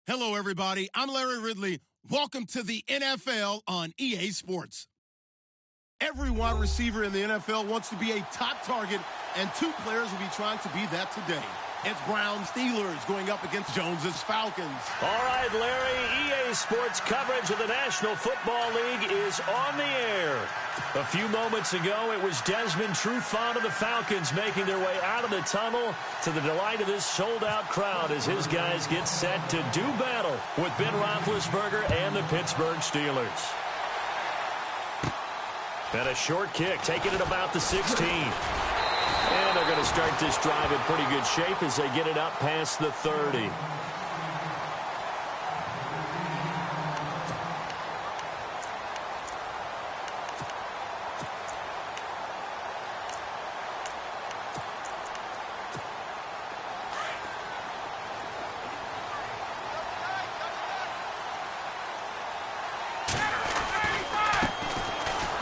Hello, everybody. I'm Larry Ridley. Welcome to the NFL on EA Sports. Every wide receiver in the NFL wants to be a top target, and two players will be trying to be that today. It's Browns Steelers going up against Jones's Falcons. All right, Larry, EA Sports coverage of the National Football League is on the air. A few moments ago, it was Desmond Trufant of the Falcons making their way out of the tunnel to the delight of this sold-out crowd as his guys get set to do battle with Ben Roethlisberger and the Pittsburgh Steelers. And a short kick, taking it about the 16. And they're going to start this drive in pretty good shape as they get it up past the 30.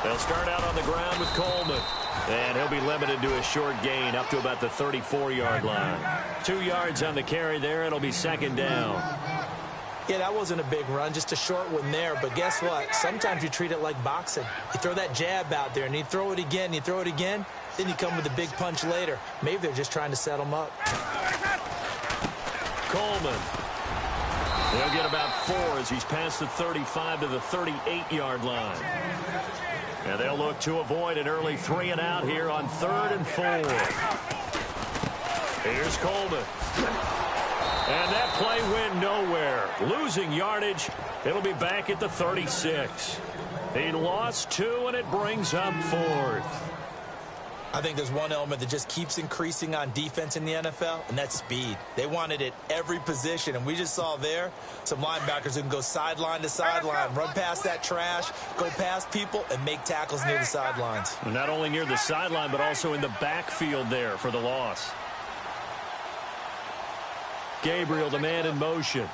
They'll start out on the ground with Coleman. And he'll be limited to a short gain up to about the 34-yard line. 2 yards on the carry there. It'll be second down. Yeah, that wasn't a big run, just a short one there. But guess what? Sometimes you treat it like boxing. You throw that jab out there, and you throw it again, you throw it again. Then you come with a big punch later. Maybe they're just trying to set him up. Coleman. They'll get about 4 as he's past the 35 to the 38-yard line. And they'll look to avoid an early 3 and out here on 3rd and 4. Here's Coleman. And that play went nowhere. Losing yardage. It'll be back at the 36. He lost 2, and it brings up 4th. I think there's one element that just keeps increasing on defense in the NFL, and that's speed. They want it at every position, and we just saw there some linebackers who can go sideline to sideline, run past that trash, go past people, and make tackles near the sidelines. Not only near the sideline, but also in the backfield there for the loss. Gabriel, the man in motion.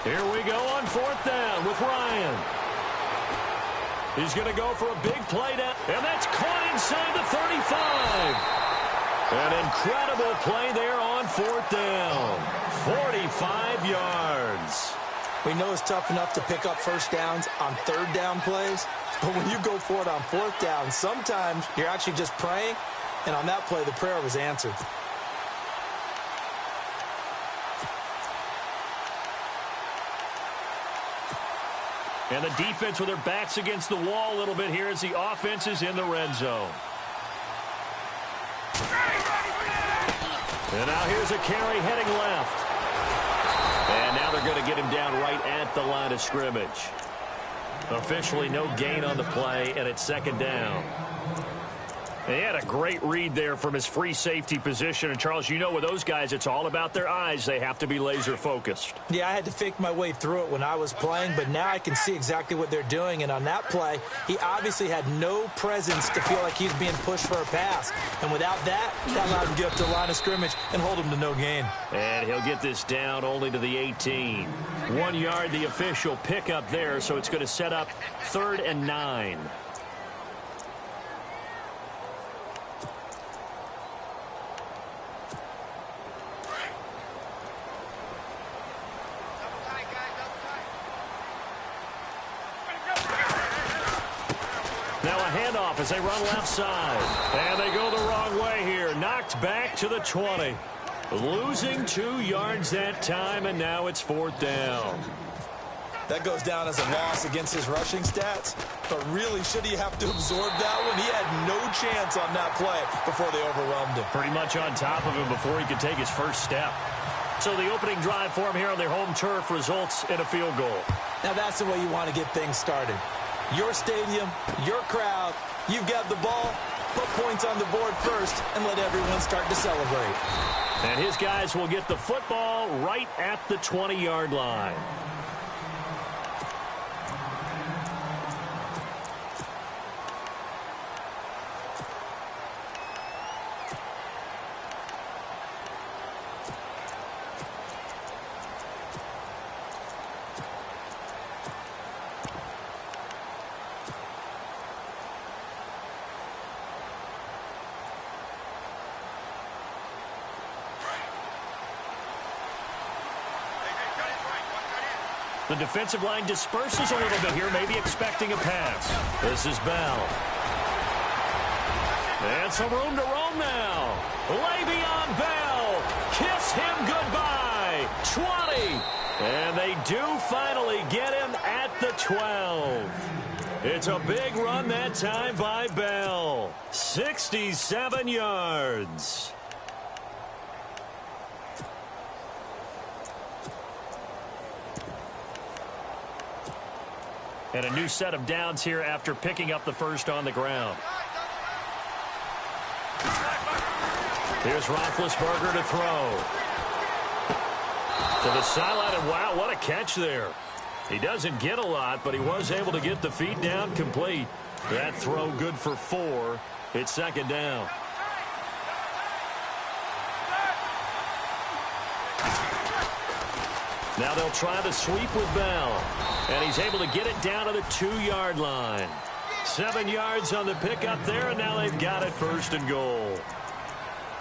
Here we go on 4th down with Ryan. He's going to go for a big play down, and that's caught inside the 35. An incredible play there on 4th down. 45 yards. We know it's tough enough to pick up first downs on 3rd down plays, but when you go for it on 4th down, sometimes you're actually just praying, and on that play, the prayer was answered. And the defense with their backs against the wall a little bit here as the offense is in the red zone. And now here's a carry heading left. And now they're going to get him down right at the line of scrimmage. Officially no gain on the play, and it's 2nd down. And he had a great read there from his free safety position. And, Charles, you know with those guys, it's all about their eyes. They have to be laser-focused. Yeah, I had to fake my way through it when I was playing, but now I can see exactly what they're doing. And on that play, he obviously had no presence to feel like he's being pushed for a pass. And without that, that allowed him to get up to the line of scrimmage and hold him to no gain. And he'll get this down only to the 18. 1 yard, the official pickup there, so it's going to set up 3rd and 9. Now a handoff as they run left side. And they go the wrong way here. Knocked back to the 20. Losing 2 yards that time, and now it's 4th down. That goes down as a loss against his rushing stats. But really, should he have to absorb that one? He had no chance on that play before they overwhelmed him. Pretty much on top of him before he could take his first step. So the opening drive for him here on their home turf results in a field goal. Now that's the way you want to get things started. Your stadium, your crowd, you've got the ball, put points on the board first, and let everyone start to celebrate. And his guys will get the football right at the 20-yard line. The defensive line disperses a little bit here, maybe expecting a pass. This is Bell. And some room to roam now. Le'Veon Bell. Kiss him goodbye. 20. And they do finally get him at the 12. It's a big run that time by Bell. 67 yards. And a new set of downs here after picking up the first on the ground. Here's Roethlisberger to throw. To the sideline, and wow, what a catch there. He doesn't get a lot, but he was able to get the feet down complete. That throw good for 4. It's second down. Now they'll try the sweep with Bell. And he's able to get it down to the 2-yard line. 7 yards on the pickup there, and now they've got it first and goal.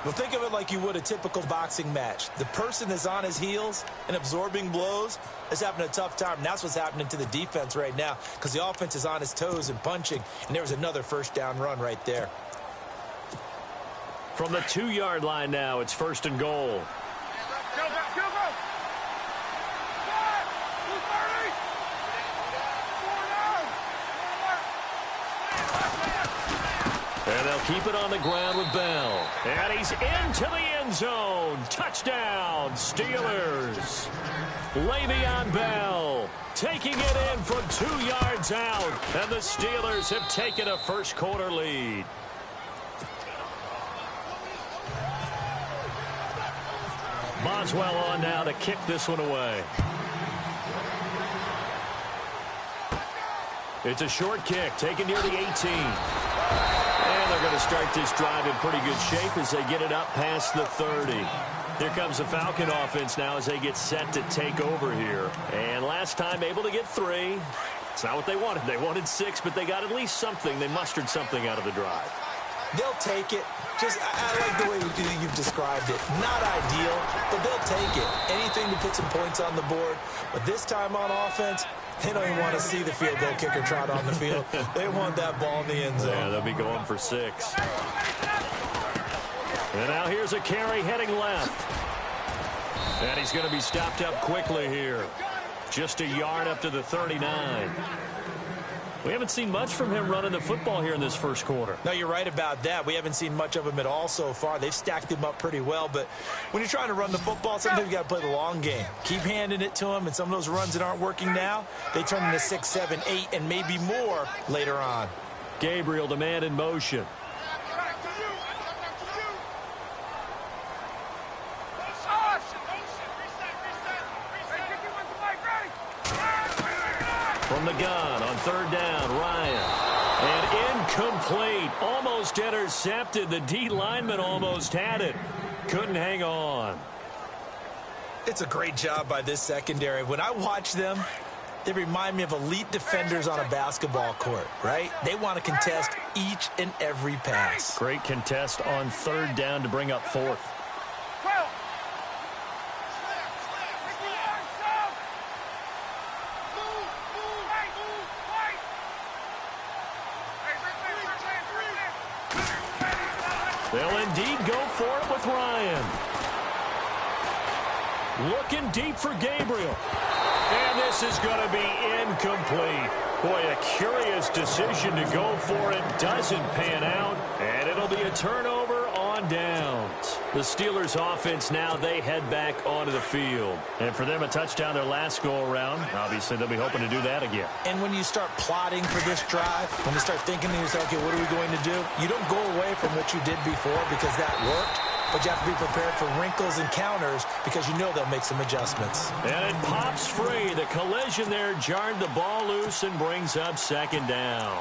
Well, think of it like you would a typical boxing match. The person is on his heels and absorbing blows is having a tough time. And that's what's happening to the defense right now because the offense is on his toes and punching. And there was another first down run right there. From the 2-yard line now, it's first and goal. And they'll keep it on the ground with Bell. And he's into the end zone. Touchdown, Steelers. Le'Veon Bell taking it in from 2 yards out. And the Steelers have taken a first-quarter lead. Boswell on now to kick this one away. It's a short kick taken near the 18. And they're going to start this drive in pretty good shape as they get it up past the 30. Here comes the Falcon offense now as they get set to take over here. And last time able to get 3. It's not what they wanted. They wanted 6, but they got at least something. They mustered something out of the drive. They'll take it. I like the way you've described it. Not ideal, but they'll take it. Anything to put some points on the board. But this time on offense, they don't even want to see the field goal kicker trot on the field. They want that ball in the end zone. Yeah, they'll be going for 6. And now here's a carry heading left. And he's going to be stopped up quickly here. Just a yard up to the 39. We haven't seen much from him running the football here in this first quarter. No, you're right about that. We haven't seen much of him at all so far. They've stacked him up pretty well, but when you're trying to run the football, sometimes you got to play the long game. Keep handing it to him, and some of those runs that aren't working now, they turn into 6, 7, 8, and maybe more later on. Gabriel, the man in motion. From the gun on 3rd down, Ryan. And incomplete. Almost intercepted. The D lineman almost had it. Couldn't hang on. It's a great job by this secondary. When I watch them, they remind me of elite defenders on a basketball court, right? They want to contest each and every pass. Great contest on 3rd down to bring up 4th. They'll indeed go for it with Ryan. Looking deep for Gabriel. And this is going to be incomplete. Boy, a curious decision to go for it. Doesn't pan out. And it'll be a turnover on downs. The Steelers offense now, they head back onto the field. And for them, a touchdown their last go-around. Obviously, they'll be hoping to do that again. And when you start plotting for this drive, when you start thinking to yourself, okay, what are we going to do? You don't go away from what you did before because that worked. But you have to be prepared for wrinkles and counters because you know they'll make some adjustments. And it pops free. The collision there jarred the ball loose and brings up 2nd down.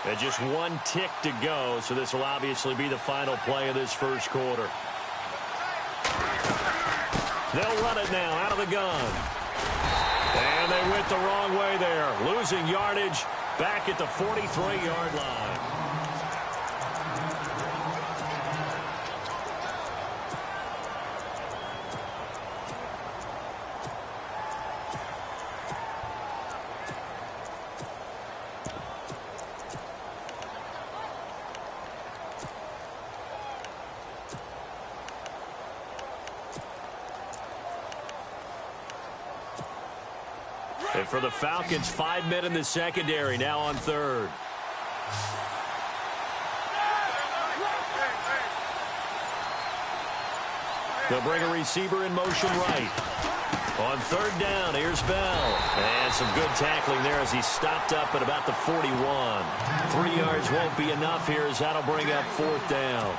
And just 1 tick to go, so this will obviously be the final play of this first quarter. They'll run it now out of the gun. And they went the wrong way there, losing yardage back at the 43-yard line. And for the Falcons, 5 men in the secondary, now on third. They'll bring a receiver in motion right. On third down, here's Bell. And some good tackling there as he stopped up at about the 41. 3 yards won't be enough here as that'll bring up fourth down.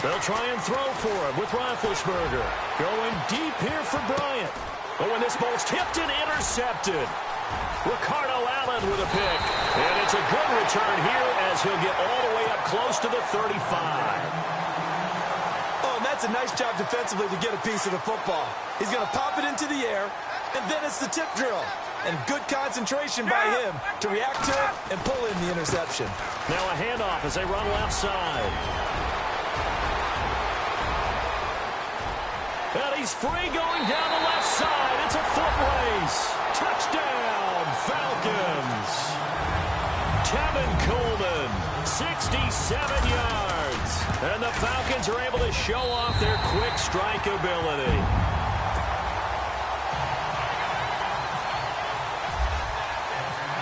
They'll try and throw for him with Roethlisberger. Going deep here for Bryant. Oh, and this ball's tipped and intercepted. Ricardo Allen with a pick. And it's a good return here as he'll get all the way up close to the 35. Oh, and that's a nice job defensively to get a piece of the football. He's going to pop it into the air, and then it's the tip drill. And good concentration by him to react to it and pull in the interception. Now a handoff as they run left side. And he's free going down the left side. It's a foot race. Touchdown, Falcons. Tevin Coleman, 67 yards. And the Falcons are able to show off their quick strike ability.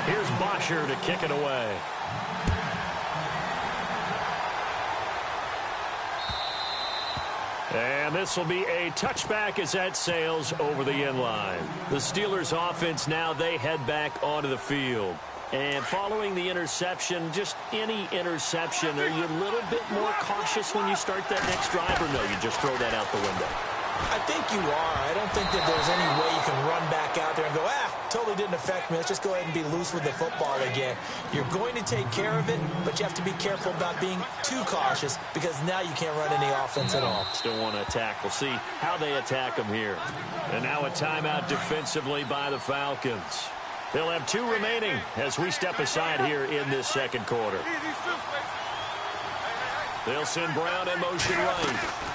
Here's Bosher to kick it away. And this will be a touchback as that sails over the end line. The Steelers offense now, they head back onto the field. And following the interception, just any interception, are you a little bit more cautious when you start that next drive, or no, you just throw that out the window? I think you are. I don't think that there's any way you can run back out there and go, totally didn't affect me. Let's just go ahead and be loose with the football again. You're going to take care of it, but you have to be careful about being too cautious because now you can't run any offense at all. Still want to attack. We'll see how they attack them here. And now a timeout defensively by the Falcons. They'll have 2 remaining as we step aside here in this second quarter. They'll send Brown in motion right.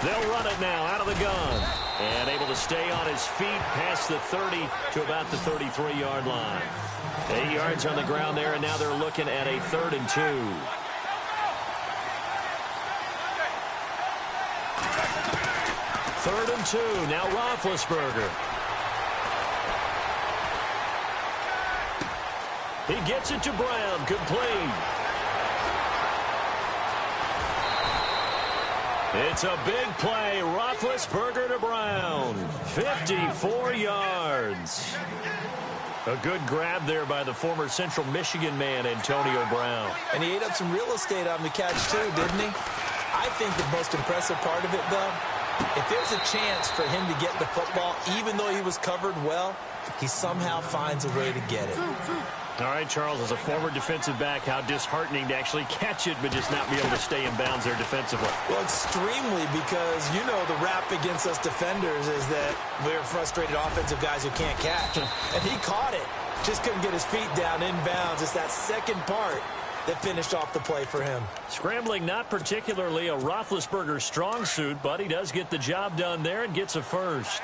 They'll run it now out of the gun. And able to stay on his feet past the 30 to about the 33-yard line. 8 yards on the ground there, and now they're looking at a 3rd and 2. Third and 2. Now Roethlisberger. He gets it to Brown. Complete. It's a big play. Roethlisberger to Brown. 54 yards. A good grab there by the former Central Michigan man, Antonio Brown. And he ate up some real estate on the catch, too, didn't he? I think the most impressive part of it, though, if there's a chance for him to get the football, even though he was covered well, he somehow finds a way to get it. All right, Charles, as a former defensive back, how disheartening to actually catch it but just not be able to stay in bounds there defensively. Well, extremely, because, you know, the rap against us defenders is that we're frustrated offensive guys who can't catch. And he caught it. Just couldn't get his feet down in bounds. It's that second part that finished off the play for him. Scrambling, not particularly a Roethlisberger strong suit, but he does get the job done there and gets a first.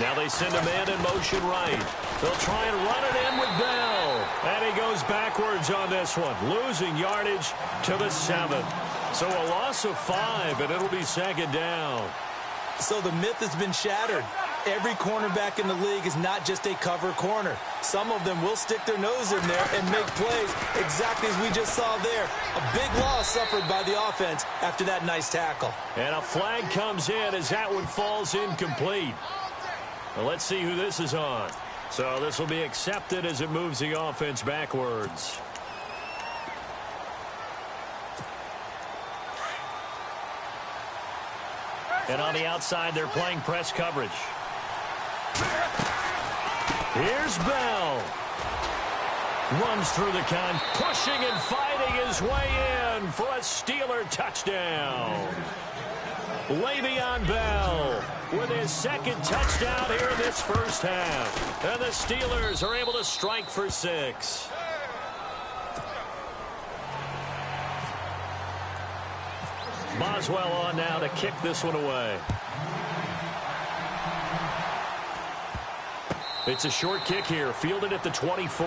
Now they send a man in motion right. They'll try and run it in with Bell. And he goes backwards on this one, losing yardage to the 7. So a loss of 5, and it'll be second down. So the myth has been shattered. Every cornerback in the league is not just a cover corner. Some of them will stick their nose in there and make plays exactly as we just saw there. A big loss suffered by the offense after that nice tackle. And a flag comes in as that one falls incomplete. Well, let's see who this is on. So this will be accepted as it moves the offense backwards. And on the outside, they're playing press coverage. Here's Bell. Runs through the count, pushing and fighting his way in for a Steeler touchdown. Le'Veon Bell with his second touchdown here in this first half. And the Steelers are able to strike for 6. Boswell on now to kick this one away. It's a short kick here, fielded at the 24.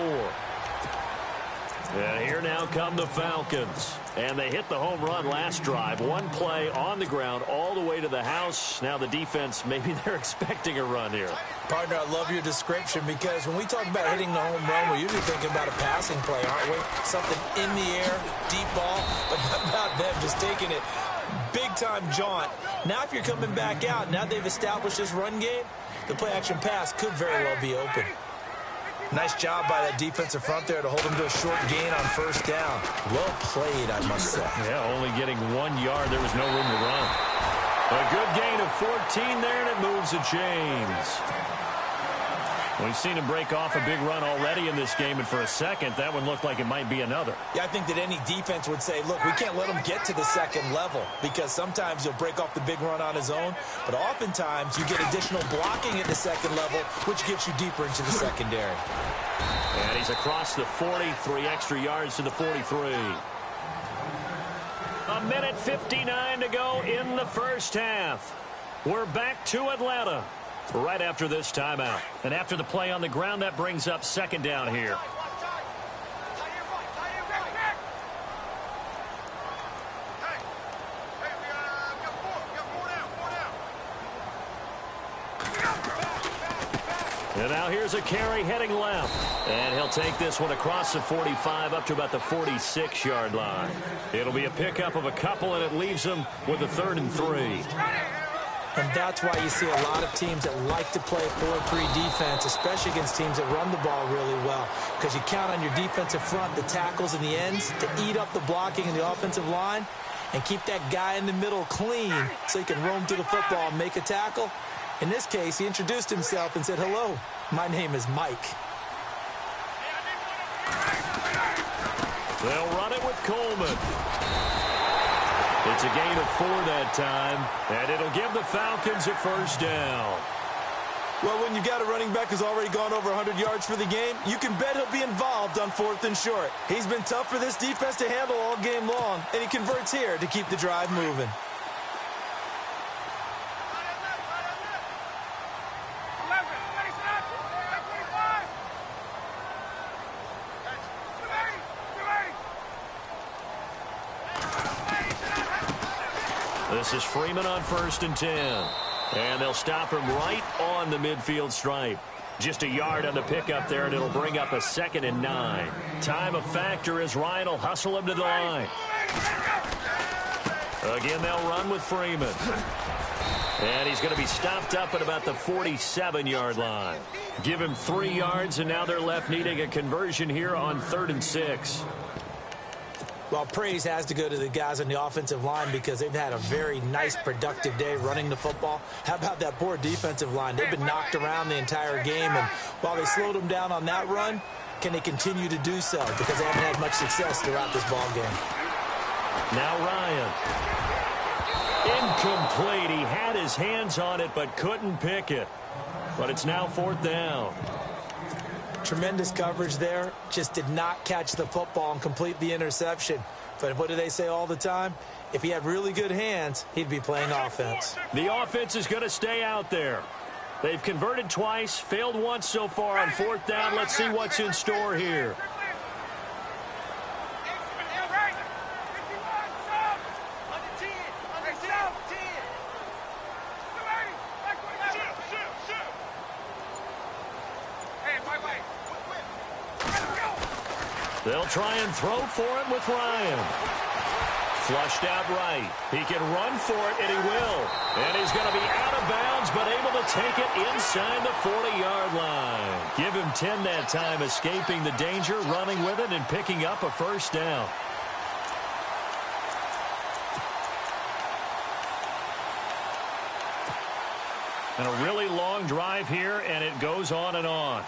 And here now come the Falcons. And they hit the home run last drive. One play on the ground all the way to the house. Now the defense, maybe they're expecting a run here. Partner, I love your description because when we talk about hitting the home run, we're usually thinking about a passing play, aren't we? Something in the air, deep ball, but how about them just taking it big-time jaunt. Now if you're coming back out, now they've established this run game, the play-action pass could very well be open. Nice job by that defensive front there to hold them to a short gain on first down. Well played, I must say. Yeah, only getting 1 yard. There was no room to run. A good gain of 14 there, and it moves the chains. We've seen him break off a big run already in this game, and for a second, that one looked like it might be another. Yeah, I think that any defense would say, look, we can't let him get to the second level because sometimes he'll break off the big run on his own, but oftentimes you get additional blocking at the second level, which gets you deeper into the secondary. And he's across the 40, 3 extra yards to the 43. A minute 59 to go in the first half. We're back to Atlanta right after this timeout. And after the play on the ground, that brings up second down here. And now here's a carry heading left. And he'll take this one across the 45 up to about the 46-yard line. It'll be a pickup of a couple, and it leaves him with a 3rd and 3. And that's why you see a lot of teams that like to play 4-3 defense, especially against teams that run the ball really well, because you count on your defensive front, the tackles and the ends, to eat up the blocking in the offensive line and keep that guy in the middle clean so he can roam through the football and make a tackle. In this case, he introduced himself and said, hello, my name is Mike. They'll run it with Coleman. It's a gain of 4 that time, and it'll give the Falcons a first down. Well, when you've got a running back who's already gone over 100 yards for the game, you can bet he'll be involved on 4th and short. He's been tough for this defense to handle all game long, and he converts here to keep the drive moving. This is Freeman on 1st and 10. And they'll stop him right on the midfield stripe. Just a yard on the pickup there, and it'll bring up a 2nd and 9. Time a factor as Ryan will hustle him to the line. Again, they'll run with Freeman. And he's going to be stopped up at about the 47-yard line. Give him 3 yards, and now they're left needing a conversion here on 3rd and 6. Well, praise has to go to the guys on the offensive line because they've had a very nice, productive day running the football. How about that poor defensive line? They've been knocked around the entire game, and while they slowed them down on that run, can they continue to do so? Because they haven't had much success throughout this ball game. Now Ryan. Incomplete. He had his hands on it but couldn't pick it. But it's now 4th down. Tremendous coverage there. Just did not catch the football and complete the interception. But what do they say all the time? If he had really good hands, he'd be playing offense. The offense is going to stay out there. They've converted twice, failed once so far on 4th down. Let's see what's in store here. They'll try and throw for him with Ryan. Flushed out right. He can run for it, and he will. And he's going to be out of bounds, but able to take it inside the 40-yard line. Give him 10 that time, escaping the danger, running with it, and picking up a first down. And a really long drive here, and it goes on and on.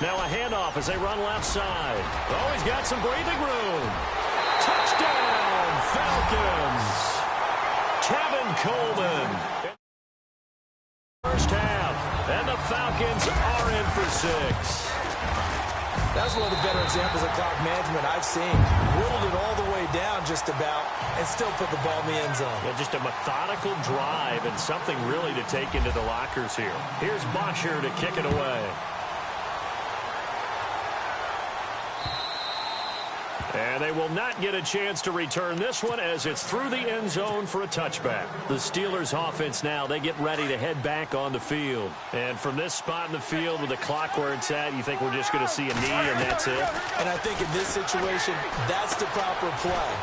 Now a handoff as they run left side. Oh, he's got some breathing room. Touchdown, Falcons. Kevin Coleman. First half, and the Falcons are in for 6. That's one of the better examples of clock management I've seen. Whittled it all the way down just about and still put the ball in the end zone. Yeah, just a methodical drive and something really to take into the lockers here. Here's Boxer to kick it away. And they will not get a chance to return this one as it's through the end zone for a touchback. The Steelers offense now, they get ready to head back on the field. And from this spot in the field with the clock where it's at, you think we're just going to see a knee and that's it? And I think in this situation, that's the proper play.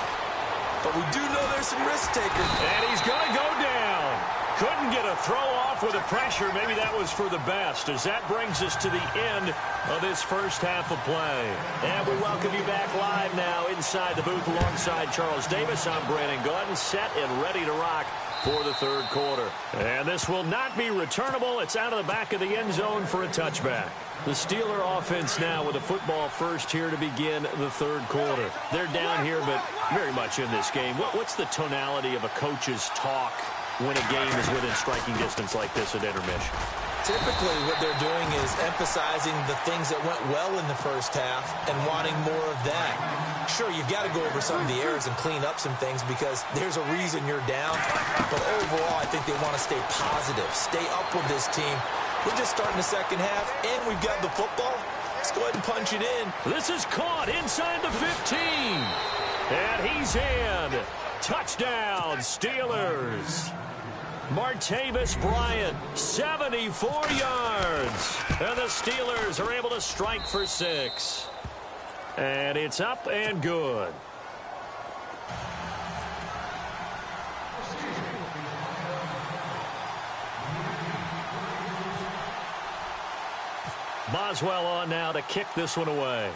But we do know there's some risk takers. And he's going to go down. Couldn't get a throw off with the pressure. Maybe that was for the best, as that brings us to the end of this first half of play. And we welcome you back live now inside the booth alongside Charles Davis. I'm Brandon Gordon, set and ready to rock for the third quarter. And this will not be returnable. It's out of the back of the end zone for a touchback. The Steeler offense now with a football first here to begin the third quarter. They're down here, but very much in this game. What's the tonality of a coach's talk when a game is within striking distance like this at intermission? Typically, what they're doing is emphasizing the things that went well in the first half and wanting more of that. Sure, you've got to go over some of the errors and clean up some things because there's a reason you're down. But overall, I think they want to stay positive, stay up with this team. We're just starting the second half, and we've got the football. Let's go ahead and punch it in. This is caught inside the 15. And he's in. Touchdown, Steelers. Martavis Bryant, 74 yards. And the Steelers are able to strike for 6. And it's up and good. Boswell on now to kick this one away.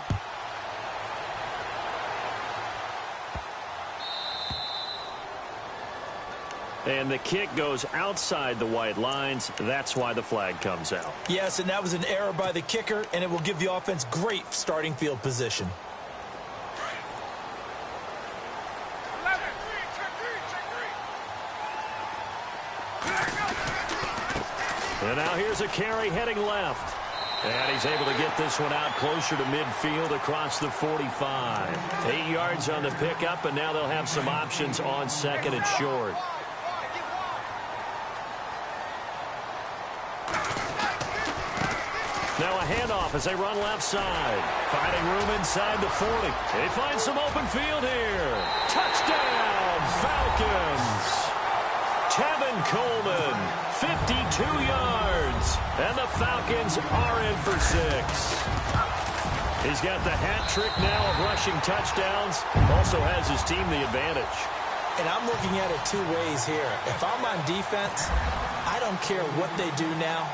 And the kick goes outside the white lines. That's why the flag comes out. Yes, and that was an error by the kicker, and it will give the offense great starting field position. And now here's a carry heading left. And he's able to get this one out closer to midfield across the 45. 8 yards on the pickup, and now they'll have some options on second and short. Now a handoff as they run left side. Finding room inside the 40. They find some open field here. Touchdown, Falcons. Kevin Coleman, 52 yards. And the Falcons are in for 6. He's got the hat trick now of rushing touchdowns. Also has his team the advantage. And I'm looking at it two ways here. If I'm on defense, I don't care what they do now.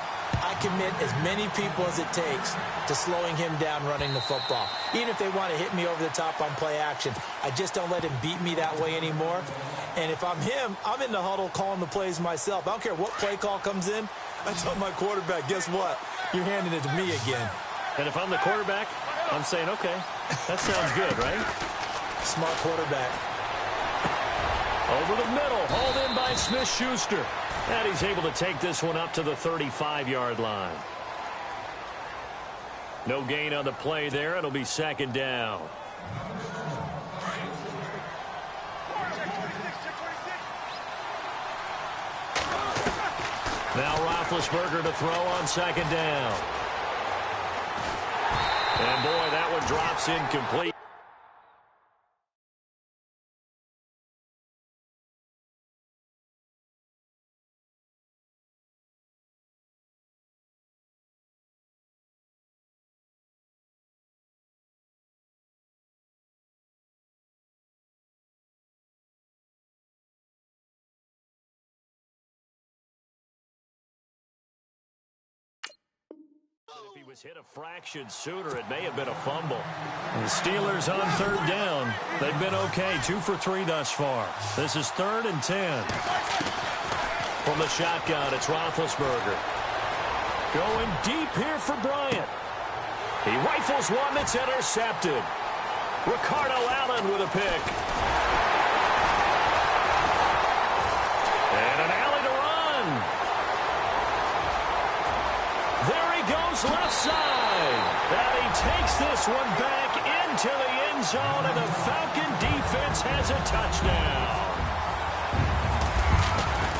I commit as many people as it takes to slowing him down running the football. Even if they want to hit me over the top on play action, I just don't let him beat me that way anymore. And if I'm him, I'm in the huddle calling the plays myself. I don't care what play call comes in. I tell my quarterback, guess what? You're handing it to me again. And if I'm the quarterback, I'm saying, okay, that sounds good, right? Smart quarterback. Over the middle, hauled in by Smith-Schuster. And he's able to take this one up to the 35-yard line. No gain on the play there. It'll be second down. Now Roethlisberger to throw on second down. And boy, that one drops incomplete. If he was hit a fraction sooner, it may have been a fumble. The Steelers on third down. They've been okay, 2 for 3 thus far. This is 3rd and 10. From the shotgun, it's Roethlisberger. Going deep here for Bryant. He rifles one that's intercepted. Ricardo Allen with a pick. And an alley to run. There he goes left side. And he takes this one back into the end zone, and the Falcon defense has a touchdown.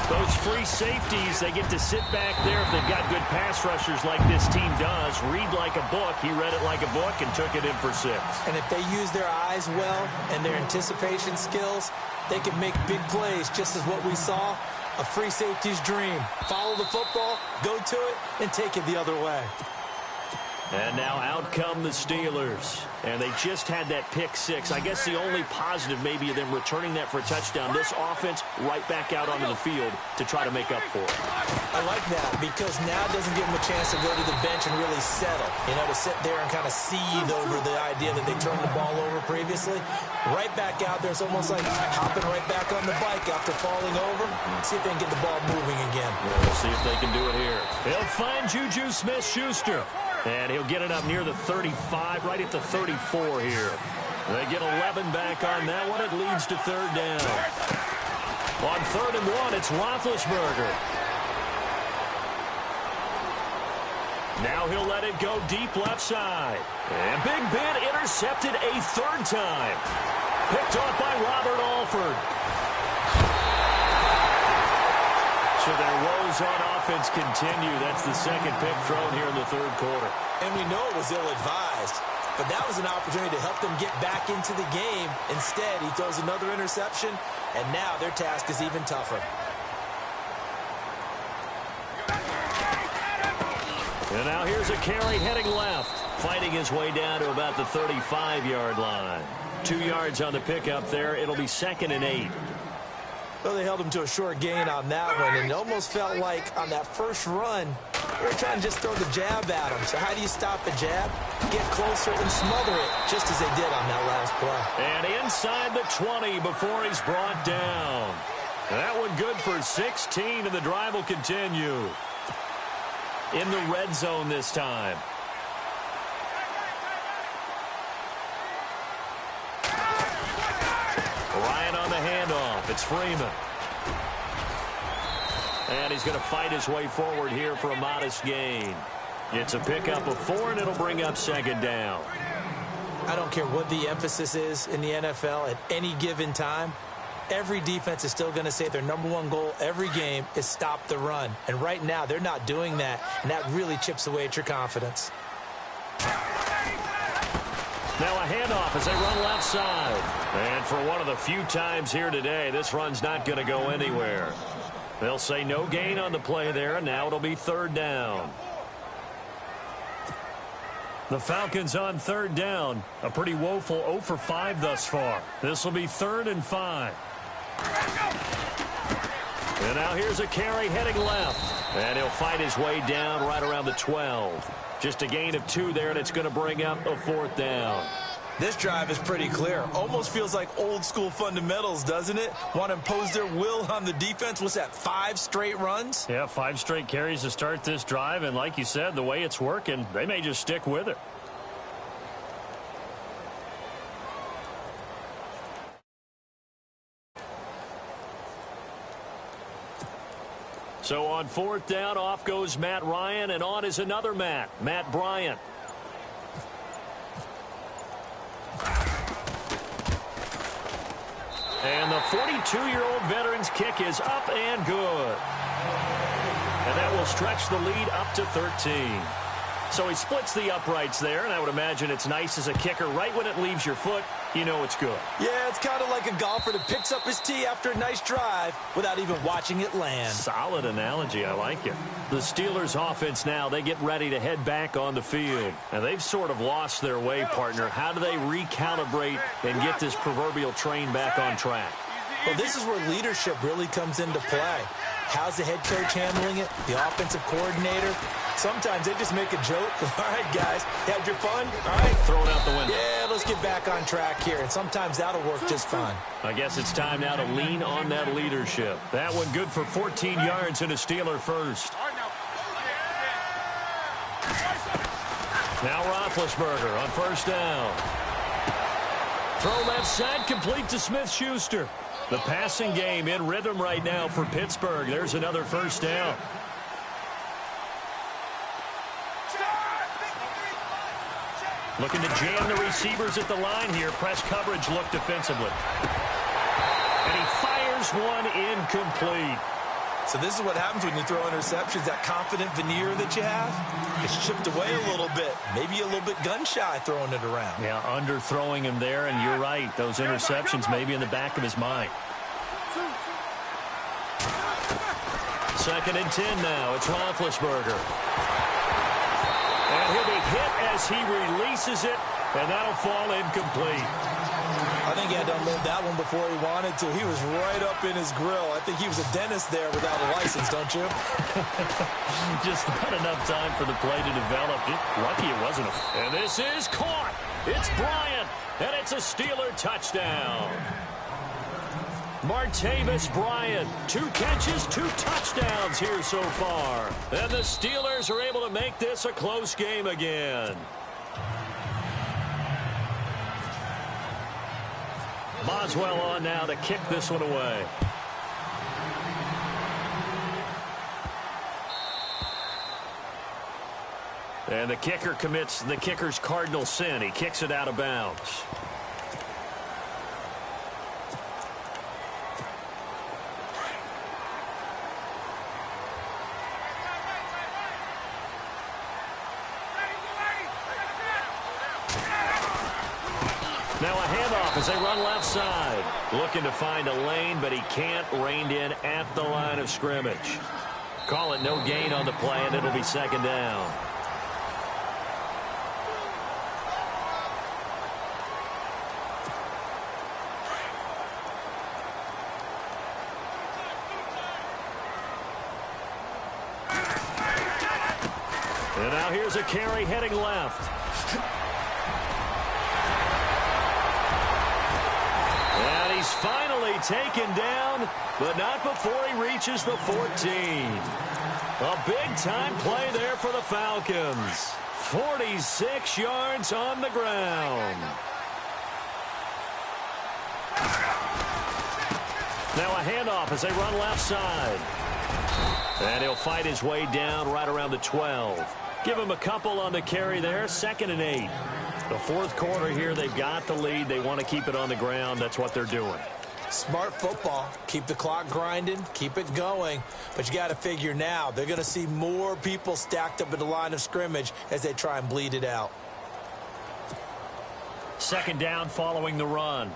Those free safeties, they get to sit back there if they've got good pass rushers like this team does. Read like a book. He read it like a book and took it in for 6. And if they use their eyes well and their anticipation skills, they can make big plays, just as what we saw. A free safety's dream. Follow the football, go to it, and take it the other way. And now out come the Steelers. And they just had that pick 6. I guess the only positive maybe of them returning that for a touchdown. This offense right back out onto the field to try to make up for it. I like that because now it doesn't give them a chance to go to the bench and really settle. You know, to sit there and kind of seethe over the idea that they turned the ball over previously. Right back out there. It's almost like hopping right back on the bike after falling over. See if they can get the ball moving again. Yeah, we'll see if they can do it here. He'll find Juju Smith-Schuster. And he'll get it up near the 35, right at the 34 here. They get 11 back on that one. It leads to 3rd down. On 3rd and 1, it's Roethlisberger. Now he'll let it go deep left side. And Big Ben intercepted a 3rd time. Picked off by Robert Alford. So their woes on offense continue. That's the 2nd pick thrown here in the 3rd quarter. And we know it was ill-advised, but that was an opportunity to help them get back into the game. Instead, he throws another interception, and now their task is even tougher. And now here's a carry heading left, fighting his way down to about the 35-yard line. 2 yards on the pickup there. It'll be 2nd and 8. Well, they held him to a short gain on that one, and it almost felt like on that first run, they were trying to just throw the jab at him. So how do you stop the jab? Get closer and smother it, just as they did on that last play. And inside the 20 before he's brought down. That one good for 16, and the drive will continue. In the red zone this time. Ryan on the handoff. It's Freeman. And he's going to fight his way forward here for a modest gain. It's a pickup of 4, and it'll bring up 2nd down. I don't care what the emphasis is in the NFL at any given time. Every defense is still going to say their #1 goal every game is stop the run. And right now, they're not doing that, and that really chips away at your confidence. Now a handoff as they run left side. And for one of the few times here today, this run's not going to go anywhere. They'll say no gain on the play there, and now it'll be 3rd down. The Falcons on 3rd down. A pretty woeful 0 for 5 thus far. This will be 3rd and 5. And now here's a carry heading left. And he'll fight his way down right around the 12. Just a gain of 2 there, and it's going to bring up a 4th down. This drive is pretty clear. Almost feels like old school fundamentals, doesn't it? Want to impose their will on the defense. What's that, 5 straight runs? Yeah, 5 straight carries to start this drive. And like you said, the way it's working, they may just stick with it. So on 4th down, off goes Matt Ryan, and on is another Matt Bryant. And the 42-year-old veteran's kick is up and good. And that will stretch the lead up to 13. So he splits the uprights there, and I would imagine it's nice as a kicker. Right when it leaves your foot, you know it's good. Yeah, it's kind of like a golfer that picks up his tee after a nice drive without even watching it land. Solid analogy. I like it. The Steelers offense now, they get ready to head back on the field. And they've sort of lost their way, partner. How do they recalibrate and get this proverbial train back on track? Well, this is where leadership really comes into play. How's the head coach handling it? The offensive coordinator? Sometimes they just make a joke. All right, guys, had your fun? All right. Throw it out the window. Yeah, let's get back on track here. And sometimes that'll work just fine. I guess it's time now to lean on that leadership. That one good for 14 yards and a Steeler first. Now Roethlisberger on first down. Throw left side, complete to Smith-Schuster. The passing game in rhythm right now for Pittsburgh. There's another first down. Looking to jam the receivers at the line here. Press coverage look defensively. And he fires one incomplete. So this is what happens when you throw interceptions. That confident veneer that you have, it's chipped away a little bit. Maybe a little bit gun-shy throwing it around. Yeah, underthrowing him there, and you're right. Those interceptions may be in the back of his mind. 2nd and 10 now. It's Roethlisberger. And he'll be hit as he releases it, and that'll fall incomplete. I think he had to unload that one before he wanted to. He was right up in his grill. I think he was a dentist there without a license, don't you? Just not enough time for the play to develop. Lucky it wasn't. And this is caught. It's Bryant, and it's a Steeler touchdown. Martavis Bryant, 2 catches, 2 touchdowns here so far. And the Steelers are able to make this a close game again. Boswell on now to kick this one away. And the kicker commits the kicker's cardinal sin. He kicks it out of bounds. Now a handoff as they run left side. Looking to find a lane, but he can't. Reined in at the line of scrimmage. Call it no gain on the play, and it'll be 2nd down. And now here's a carry heading left. And he's finally taken down, but not before he reaches the 14. A big-time play there for the Falcons. 46 yards on the ground. Now a handoff as they run left side. And he'll fight his way down right around the 12. Give him a couple on the carry there. 2nd and 8. The 4th quarter here, they've got the lead. They want to keep it on the ground. That's what they're doing. Smart football. Keep the clock grinding. Keep it going. But you got to figure now, they're going to see more people stacked up at the line of scrimmage as they try and bleed it out. 2nd down following the run.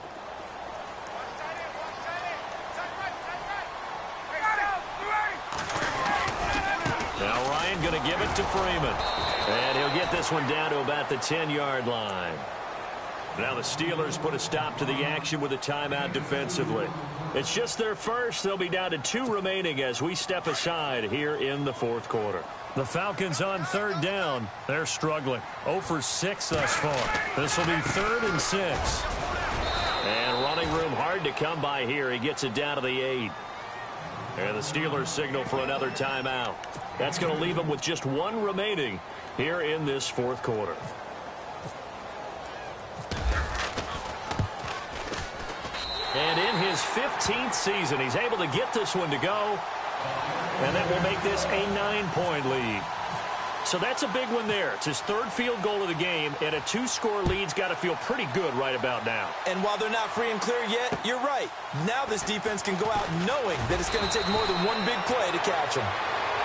Now Ryan going to give it to Freeman. And he'll get this one down to about the 10-yard line. Now the Steelers put a stop to the action with a timeout defensively. It's just their first. They'll be down to 2 remaining as we step aside here in the 4th quarter. The Falcons on 3rd down. They're struggling. 0 for 6 thus far. This will be 3rd and 6. And running room hard to come by here. He gets it down to the 8. And the Steelers signal for another timeout. That's going to leave them with just 1 remaining here in this 4th quarter. And in his 15th season, he's able to get this one to go. And that will make this a 9-point lead. So that's a big one there. It's his 3rd field goal of the game, and a 2-score lead's got to feel pretty good right about now. And while they're not free and clear yet, you're right. Now this defense can go out knowing that it's going to take more than one big play to catch him.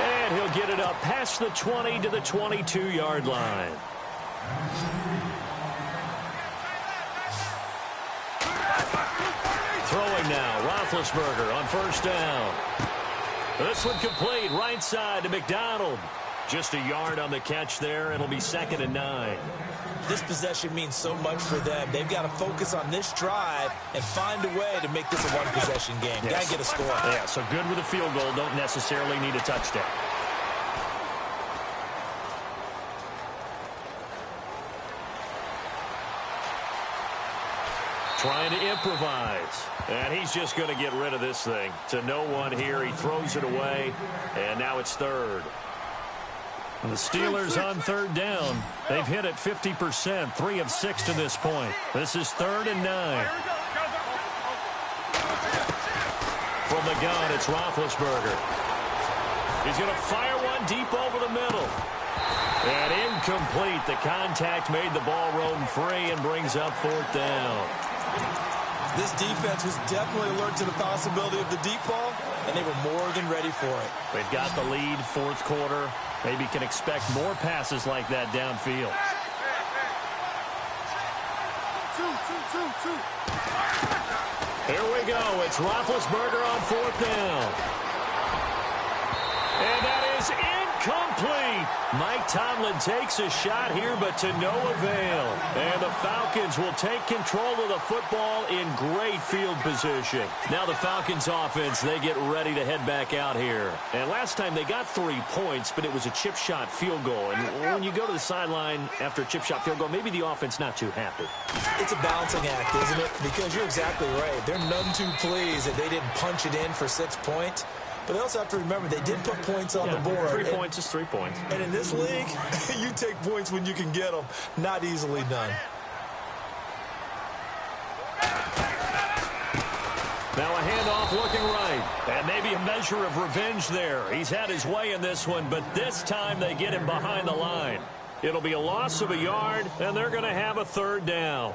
And he'll get it up past the 20 to the 22-yard line. Throwing now, Roethlisberger on first down. This one complete, right side to McDonald. Just a yard on the catch there. It'll be 2nd and 9. This possession means so much for them. They've got to focus on this drive and find a way to make this a one-possession game. Yes. Got to get a score. Yeah, so good with a field goal. Don't necessarily need a touchdown. Trying to improvise. And he's just going to get rid of this thing. To no one here. He throws it away. And now it's 3rd. The Steelers on third down. They've hit it 50%, 3 of 6 to this point. This is 3rd and 9. From the gun, it's Roethlisberger. He's going to fire one deep over the middle. And incomplete. The contact made the ball roam free and brings up 4th down. This defense was definitely alert to the possibility of the deep ball, and they were more than ready for it. They've got the lead, 4th quarter. Maybe can expect more passes like that downfield. Here we go. It's Roethlisberger on 4th down. And that is incomplete. Mike Tomlin takes a shot here, but to no avail. And the Falcons will take control of the football in great field position. Now the Falcons offense, they get ready to head back out here. And last time they got 3 points, but it was a chip shot field goal. And when you go to the sideline after a chip shot field goal, maybe the offense not too happy. It's a balancing act, isn't it? Because you're exactly right. They're none too pleased that they didn't punch it in for 6 points. But they also have to remember they did put points on the board. 3 points is 3 points. And in this league, you take points when you can get them. Not easily done. Now a handoff looking right. And maybe a measure of revenge there. He's had his way in this one, but this time they get him behind the line. It'll be a loss of a yard, and they're going to have a 3rd down.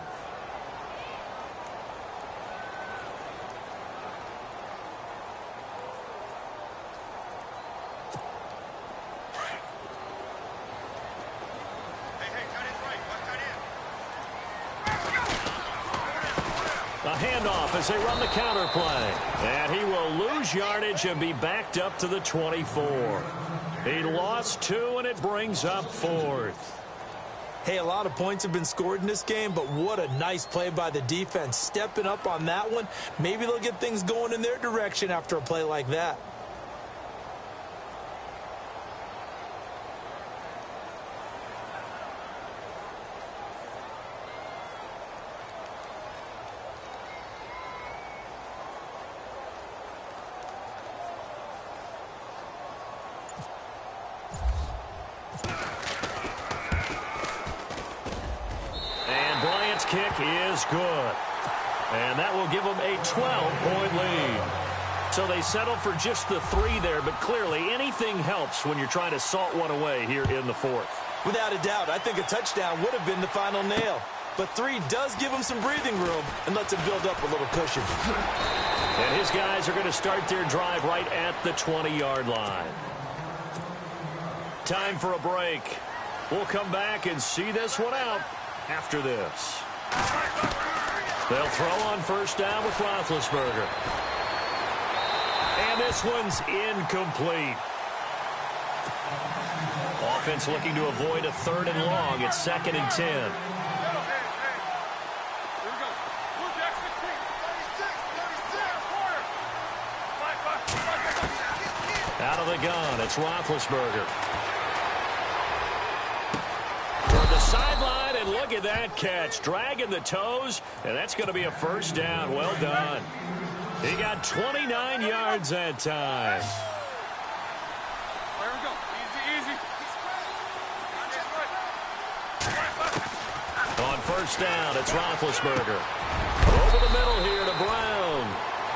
A handoff as they run the counter play. And he will lose yardage and be backed up to the 24. He lost 2, and it brings up 4th. Hey, a lot of points have been scored in this game, but what a nice play by the defense. Stepping up on that one. Maybe they'll get things going in their direction after a play like that. Kick is good. And that will give them a 12-point lead. So they settle for just the 3 there, but clearly anything helps when you're trying to salt one away here in the 4th. Without a doubt, I think a touchdown would have been the final nail. But 3 does give them some breathing room and lets them build up a little cushion. And his guys are going to start their drive right at the 20-yard line. Time for a break. We'll come back and see this one out after this. They'll throw on 1st down with Roethlisberger. And this one's incomplete. Offense looking to avoid a 3rd and long. It's 2nd and 10. Out of the gun, it's Roethlisberger. Toward the sideline, and look at that catch. Dragging the toes, and that's going to be a 1st down. Well done. He got 29 yards that time. There we go. Easy. On 1st down, it's Roethlisberger. Over the middle here to Brown.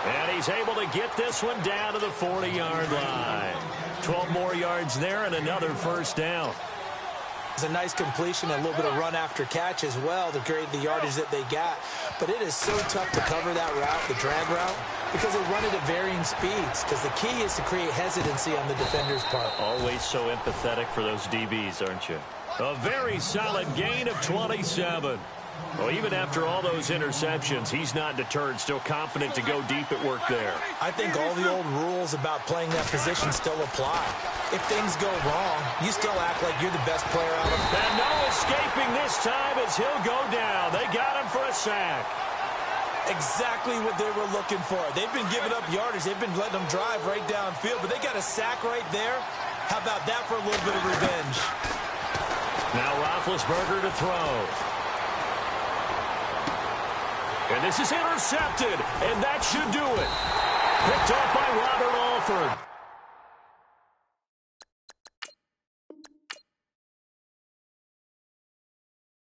And he's able to get this one down to the 40-yard line. 12 more yards there and another 1st down. It's a nice completion, a little bit of run after catch as well to create the yardage that they got. But it is so tough to cover that route, the drag route, because they run it at varying speeds. Because the key is to create hesitancy on the defender's part. Always so empathetic for those DBs, aren't you? A very solid gain of 27. Well, even after all those interceptions, he's not deterred, still confident to go deep at work there. I think all the old rules about playing that position still apply. If things go wrong, you still act like you're the best player out of And no escaping this time as he'll go down. They got him for a sack. Exactly what they were looking for. They've been giving up yardage. They've been letting them drive right downfield, but they got a sack right there. How about that for a little bit of revenge? Now Roethlisberger to throw. And this is intercepted, and that should do it. Picked off by Robert Alford.